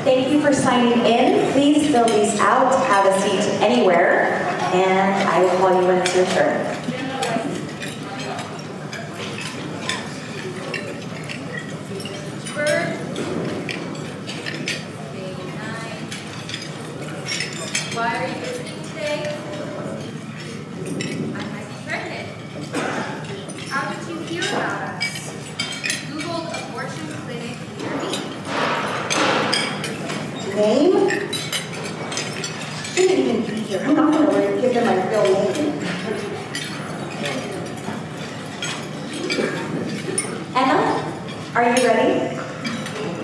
Thank you for signing in. Please fill these out, have a seat anywhere, and I will call you when it's your turn. Why are you visiting today? I might be pregnant. How did you hear about us? Googled abortion clinic near me. Name? Shouldn't even be here. I'm not going to give them my real name. Emma, are you ready?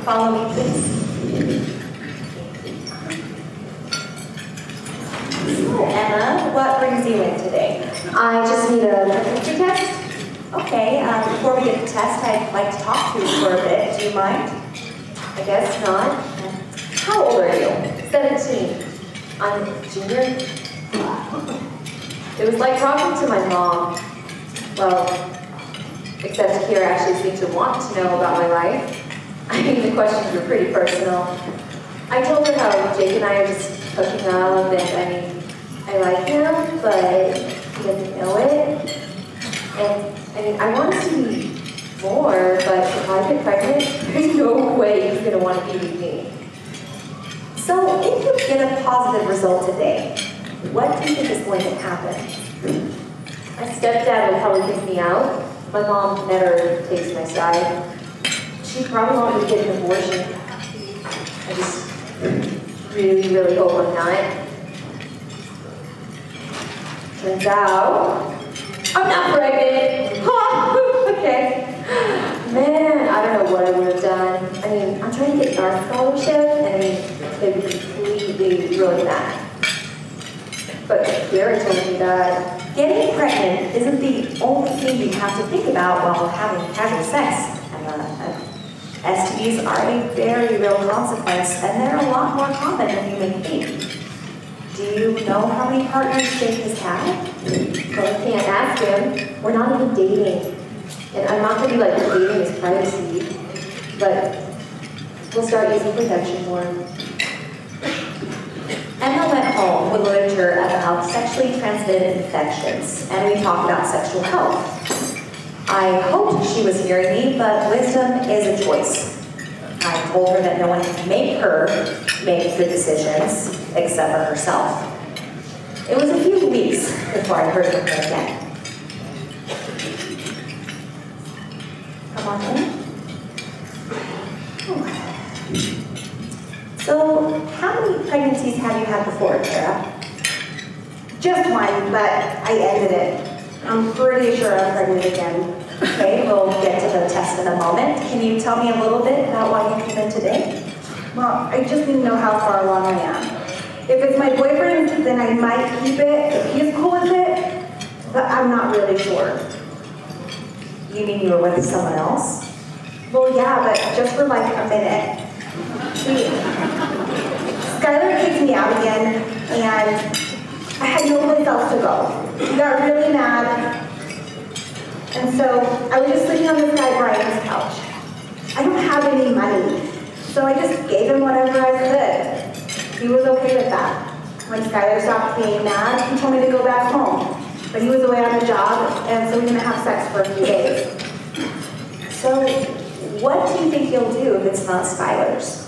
Follow me, please. So, Emma, what brings you in today? I just need a pregnancy test. Okay, before we get the test, I'd like to talk to you for a bit. Do you mind? I guess not. How old are you? 17. I'm a junior. It was like talking to my mom. Well, except Kira actually seemed to want to know about my life. I mean, the questions were pretty personal. I told her how Jake and I are just hooking up, and I like him, but he doesn't know it. And I want us to be more, but if I get pregnant, there's no way he's going to want to be with me. So, if you get a positive result today, what do you think is going to happen? My stepdad will probably kick me out. My mom never takes my side. She probably won't even get an abortion. I just really, really hope I'm not. Turns out, I'm not pregnant. Okay. Man, I don't know what I would have done. I mean, I'm trying to get an art scholarship, and they'd be completely ruined that. But Gary told me that Getting pregnant isn't the only thing you have to think about while having casual sex. STDs are a very real consequence, and they're a lot more common than you may think. Do you know how many partners Jake has had? Well, I can't ask him. We're not even dating. And I'm not going to be like invading his privacy. But we'll start using protection more. Emma went home with literature about sexually transmitted infections, and we talked about sexual health. I hoped she was hearing me, but wisdom is a choice. I told her that no one can make her make good decisions except for herself. It was a few weeks before I heard from her again. Come on in. So, how many pregnancies have you had before, Tara? Just one, but I ended it. I'm pretty sure I'm pregnant again. Okay, we'll get to the test in a moment. Can you tell me a little bit about why you came in today? Well, I just need to know how far along I am. If it's my boyfriend, then I might keep it if he's cool with it, but I'm not really sure. You mean you were with someone else? Well, yeah, but just for like a minute. See, Skylar kicked me out again, and I had no place else to go. He got really mad, and so I was just sleeping on this guy Brian's couch. I don't have any money, so I just gave him whatever I could. He was okay with that. When Skylar stopped being mad, he told me to go back home, but he was away on a job, and so we didn't have sex for a few days. So, what do you think you'll do if it's not Skylar's?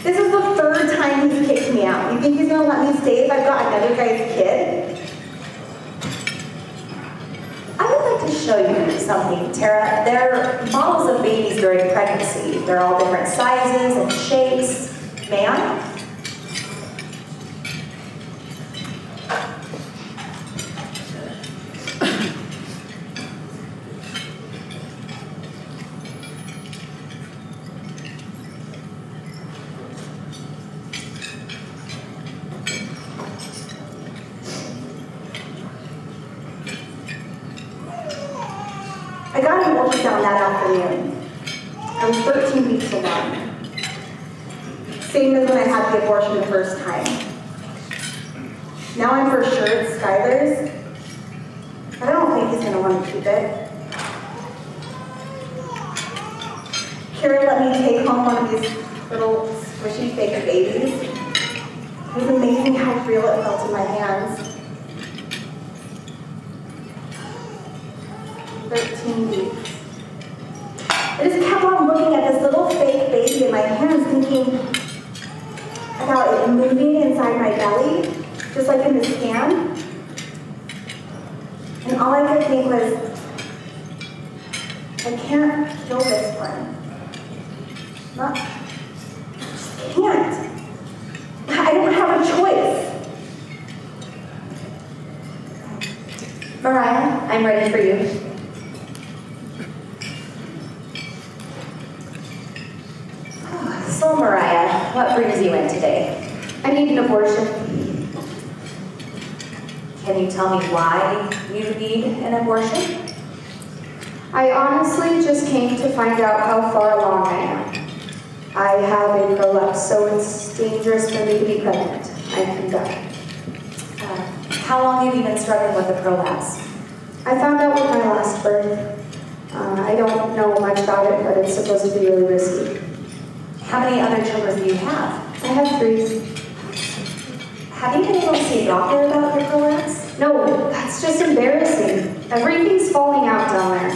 This is the third time he's kicked me out. You think he's gonna let me stay if I've got another guy's kid? I would like to show you something, Tara. They're models of babies during pregnancy. They're all different sizes and shapes. May I? I got an ultrasound that afternoon. I was 13 weeks along. Same as when I had the abortion the first time. Now I'm for sure it's Skylar's, but I don't think he's going to want to keep it. Kara let me take home one of these little squishy fake babies. It was amazing how real it felt in my hands. 13 weeks. I just kept on looking at this little fake baby in my hands, thinking about it moving inside my belly, just like in the scan. And all I could think was, I can't kill this one. I just can't. I don't have a choice. Mariah, I'm ready for you. So, Mariah, what brings you in today? I need an abortion. Can you tell me why you need an abortion? I honestly just came to find out how far along I am. I have a prolapse, so it's dangerous for me to be pregnant. I can die. How long have you been struggling with the prolapse? I found out with my last birth. I don't know much about it, but it's supposed to be really risky. How many other children do you have? I have 3. Have you been able to see a doctor about your prolapse? No, that's just embarrassing. Everything's falling out down there.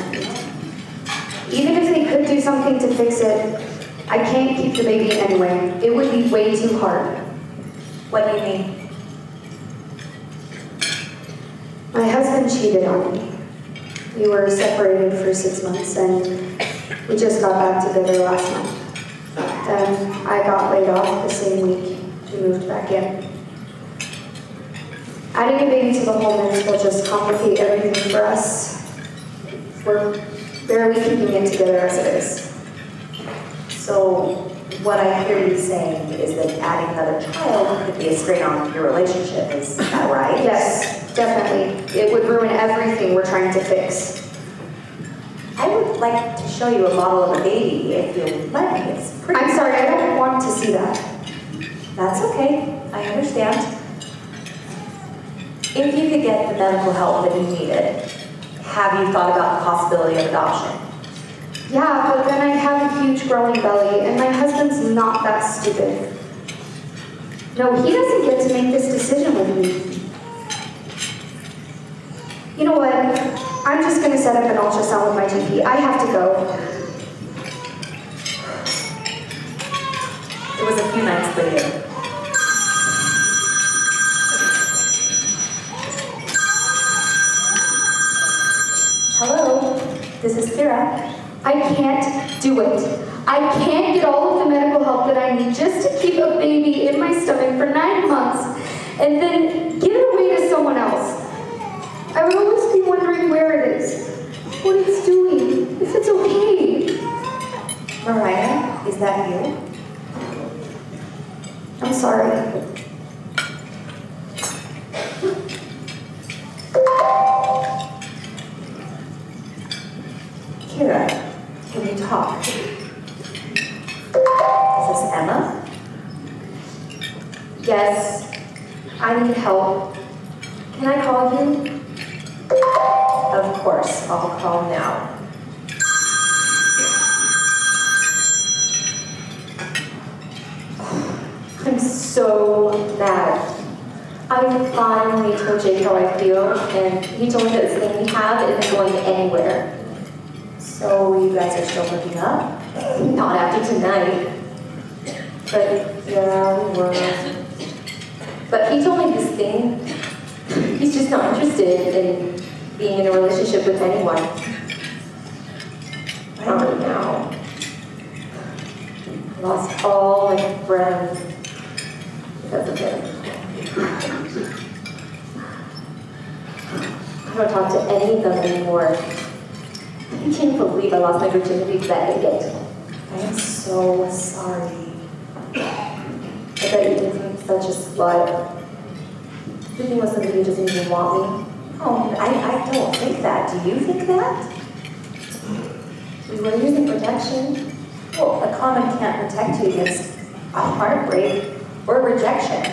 Even if they could do something to fix it, I can't keep the baby anyway. It would be way too hard. What do you mean? My husband cheated on me. We were separated for 6 months and we just got back together last month. Then I got laid off the same week we moved back in. Adding a baby to the whole mix will just complicate everything for us. We're barely keeping it together as it is. So, what I hear you saying is that adding another child could be a strain on your relationship, is that right? Yes, definitely. It would ruin everything we're trying to fix. I would like to show you a model of a baby, if you'll let me. It's pretty... I'm sorry, I don't want to see that. That's okay, I understand. If you could get the medical help that you needed, have you thought about the possibility of adoption? Yeah, but then I have a huge growing belly, and my husband's not that stupid. No, he doesn't get to make this decision with me. You know what? I'm just going to set up an ultrasound with my GP. I have to go. It was a few nights later. Hello, this is Kira. I can't do it. I can't get all of the medical help that I need just to keep a baby in my stomach for 9 months and then give it away to someone else. I would always be wondering where it is, what it's doing, if it's okay. Mariah, is that you? I'm sorry. Kira, can you talk? Is this Emma? Yes, I need help. Can I call you? Of course, I'll call now. I'm so mad. I finally told Jake how I feel, and he told me that this thing we have isn't going anywhere. So you guys are still hooking up? Not after tonight. But yeah, we were. But he told me this thing. He's just not interested in being in a relationship with anyone. Not right now. I lost all my friends because of him. I don't talk to any of them anymore. I can't believe I lost my virginity to that idiot. I am so sorry. I bet you think I'm such a slut. You think with somebody who doesn't even want me? Oh, I don't think that. Do you think that? We were using protection. Well, a condom can't protect you against a heartbreak or rejection.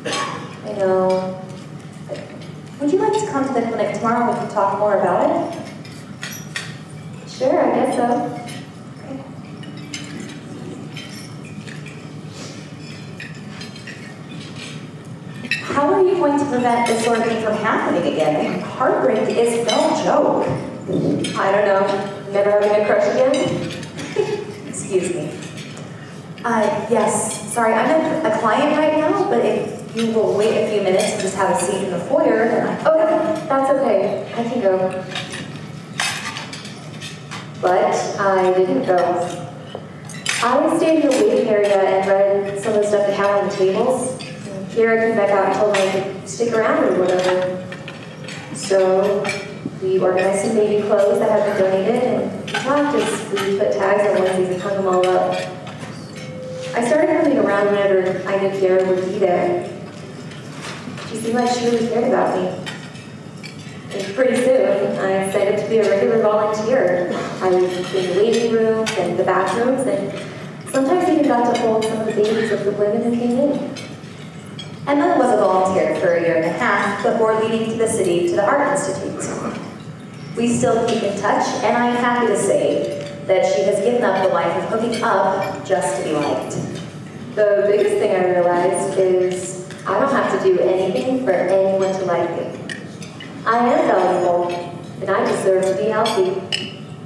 I know. But would you like to come to the clinic tomorrow and we can talk more about it? Sure, I guess so. Okay. prevent this sort of thing from happening again. Heartbreak is no joke. I don't know. Never having a crush again? Excuse me. Yes. Sorry, I'm a client right now, but if you will wait a few minutes and just have a seat in the foyer, then I... Oh, that's okay. I can go. But I didn't go. I stayed in the waiting area and read some of the stuff they had on the tables. Kira came back out and told me I could stick around or whatever. So we organized some baby clothes that had been donated, and we talked as we put tags on onesies and hung them all up. I started coming around whenever I knew Kira would be there. She seemed like she really cared about me. And pretty soon, I signed up to be a regular volunteer. I was in the waiting rooms and the bathrooms, and sometimes even got to hold some of the babies of the women who came in. Emma was a volunteer for a year and a half before leaving to the city to the Art Institute. We still keep in touch, and I'm happy to say that she has given up the life of hooking up just to be liked. The biggest thing I realized is I don't have to do anything for anyone to like me. I am valuable, and I deserve to be healthy.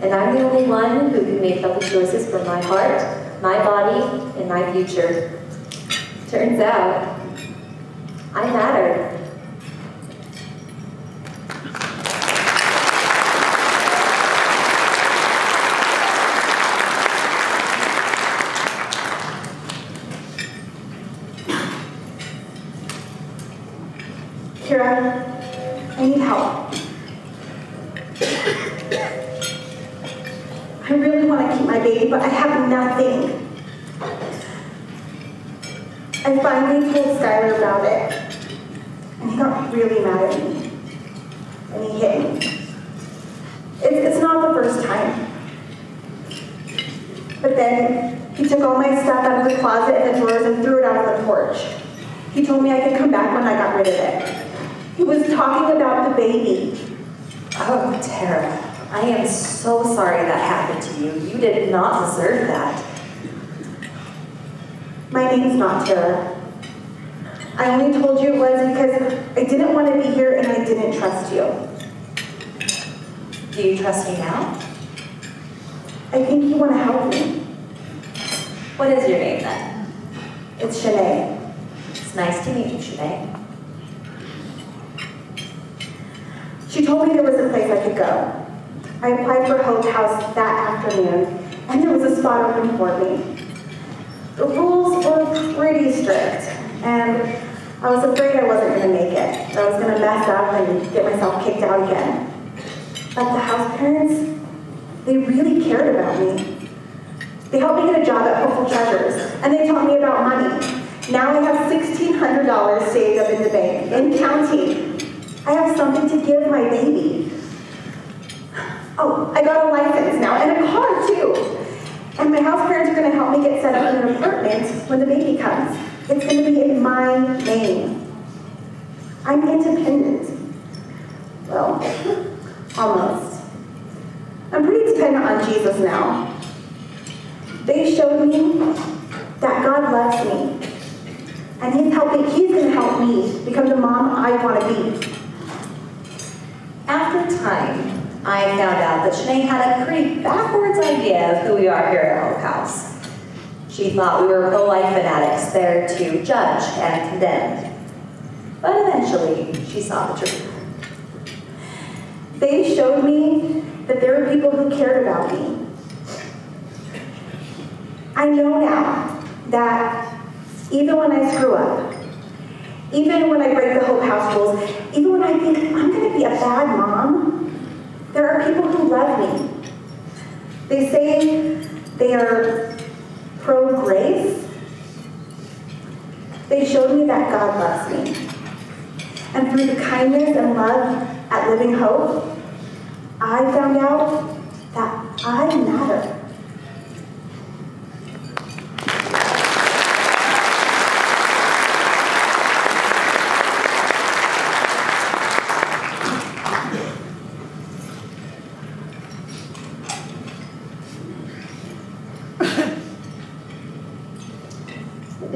And I'm the only one who can make healthy choices for my heart, my body, and my future. Turns out, I matter. Kira, I need help. I really want to keep my baby, but I have nothing. I finally told Skylar about it, and he got really mad at me, and he hit me. It's not the first time. But then he took all my stuff out of the closet and the drawers and threw it out on the porch. He told me I could come back when I got rid of it. He was talking about the baby. Oh, Tara, I am so sorry that happened to you. You did not deserve that. My name's not Tara. I only told you it was because I didn't want to be here and I didn't trust you. Do you trust me now? I think you want to help me. What is your name then? It's Shanae. It's nice to meet you, Shanae. She told me there was a place I could go. I applied for Hope House that afternoon, and there was a spot open for me. The rules were pretty strict, and I was afraid I wasn't going to make it, that I was going to mess up and get myself kicked out again. But the house parents, they really cared about me. They helped me get a job at Hopeful Treasures, and they taught me about money. Now I have $1,600 saved up in the bank, and counting. I have something to give my baby. Oh, I got a license now, and a car too. And my house parents are going to help me get set up in an apartment when the baby comes. It's going to be in my name. I'm independent. Well, almost. I'm pretty dependent on Jesus now. They showed me that God loves me. And He's going to help me become the mom I want to be. After time, I found out that Shanae had a pretty backwards idea of who we are here at Hope House. She thought we were pro-life fanatics there to judge and condemn. But eventually, she saw the truth. They showed me that there are people who cared about me. I know now that even when I screw up, even when I break the Hope House rules, even when I think I'm going to be a bad mom, there are people who love me. They say they are pro-grace. They showed me that God loves me. And through the kindness and love at Living Hope, I found out that I matter.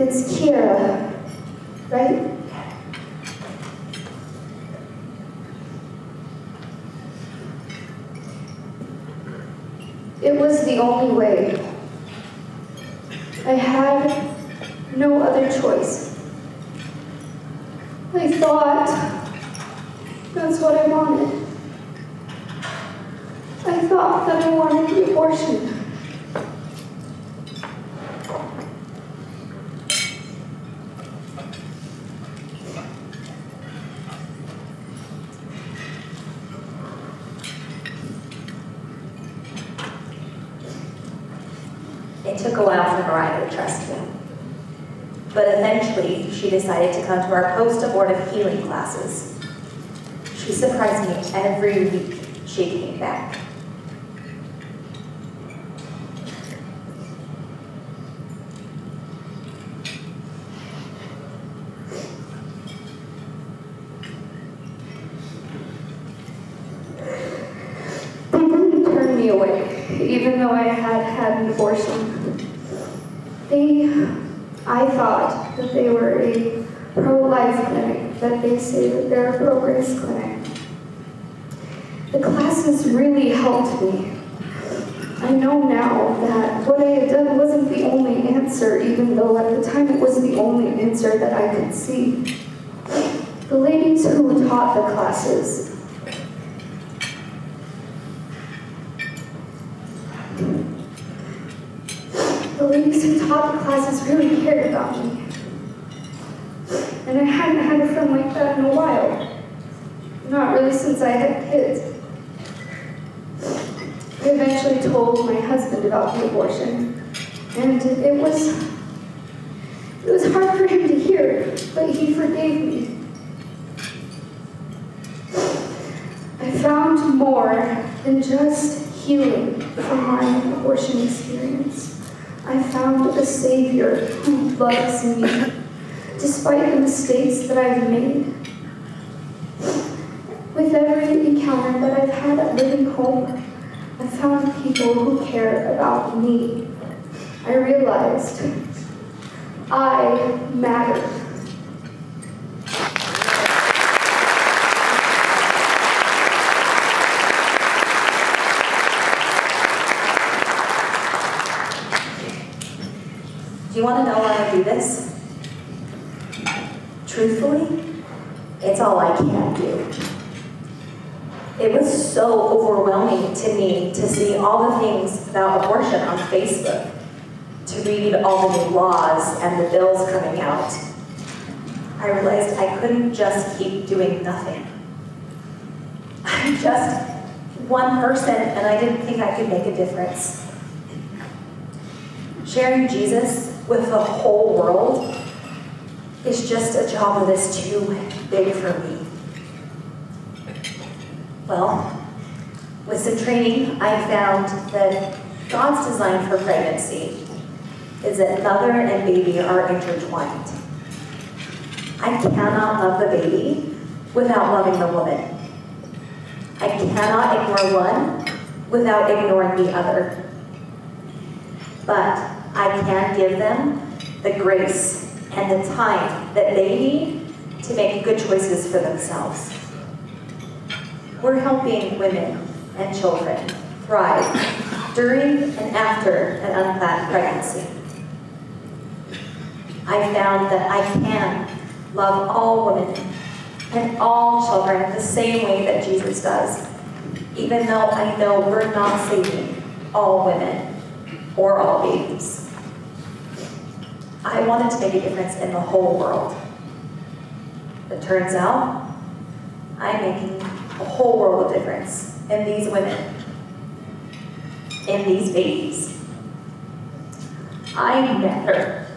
It's Kira, right? It was the only way. I had no other choice. I thought that's what I wanted. I thought that I wanted the abortion. It took a while for Mariah to trust me. But eventually, she decided to come to our post-abortive healing classes. She surprised me every week she came back. They didn't turn me away, even though I had had an abortion. I thought that they were a pro-life clinic, that they say that they're a pro-grace clinic. The classes really helped me. I know now that what I had done wasn't the only answer, even though at the time it was the only answer that I could see. The ladies who taught the classes really cared about me. And I hadn't had a friend like that in a while. Not really since I had kids. I eventually told my husband about the abortion, and it was hard for him to hear, but he forgave me. I found more than just healing from my abortion experience. I found a Savior who loves me, despite the mistakes that I've made. With every encounter that I've had at Living Hope, I found people who care about me. I realized I matter. Do you want to know why I do this? Truthfully, it's all I can do. It was so overwhelming to me to see all the things about abortion on Facebook, to read all the new laws and the bills coming out. I realized I couldn't just keep doing nothing. I'm just one person, and I didn't think I could make a difference. Sharing Jesus with the whole world is just a job that is too big for me. Well, with some training, I found that God's design for pregnancy is that mother and baby are intertwined. I cannot love the baby without loving the woman. I cannot ignore one without ignoring the other. But I can give them the grace and the time that they need to make good choices for themselves. We're helping women and children thrive during and after an unplanned pregnancy. I found that I can love all women and all children the same way that Jesus does, even though I know we're not saving all women or all babies. I wanted to make a difference in the whole world. It turns out, I'm making a whole world of difference in these women, in these babies. I matter.